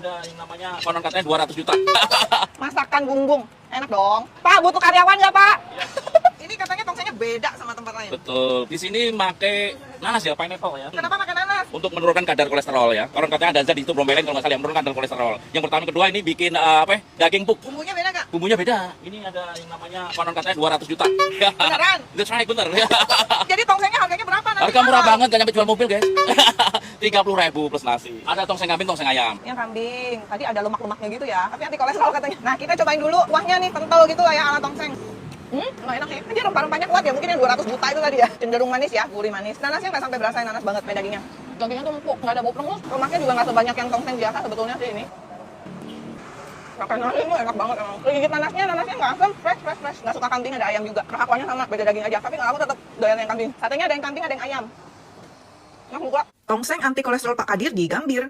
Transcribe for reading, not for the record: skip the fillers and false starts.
Ada yang namanya konon katanya 200 juta. Masakan Gunggung. Enak dong. Pak, butuh karyawan nggak, Pak? Ini katanya tongsengnya beda sama tempat lain. Betul. Di sini make nanas ya, pineapple ya. Kenapa makan nanas? Untuk menurunkan kadar kolesterol ya. Konon katanya ada zat di situ bromelain kalau nggak salah yang menurunkan kadar kolesterol. Yang pertama, yang kedua ini bikin daging empuk. Bumbunya beda nggak? Bumbunya beda. Ini ada yang namanya konon katanya 200 juta. Beneran? That's right, bener. Jadi tongsengnya harganya berapa nanti? Harga murah banget, gak nyampe jual mobil guys. 30.000 plus nasi. Ada tongseng kambing, tongseng ayam. Yang kambing. Tadi ada lemak-lemaknya gitu ya. Tapi anti kolesterol katanya. Nah, kita cobain dulu kuahnya nih, kental gitu lah ya ala tongseng. Nggak enak sih. Ini rempah-rempahnya kuat ya. Mungkin yang 200 juta itu tadi ya. Cenderung manis ya, gurih manis. Nanasnya nggak sampai berasa nanas banget kayak dagingnya. Dagingnya tuh empuk, nggak ada bau perengus. Lemaknya juga nggak sebanyak yang tongseng biasa sebetulnya sih ini. Makan nasi ini enak banget emang. Gigit nanasnya nggak asam, fresh. Nggak suka kambing, ada ayam juga. Rahakuannya sama, beda daging aja. Tapi aku tetap doyan yang kambing. Satenya ada yang kambing, ada yang ayam. Enak juga. Tongseng anti kolesterol Pak Kadir di Gambir.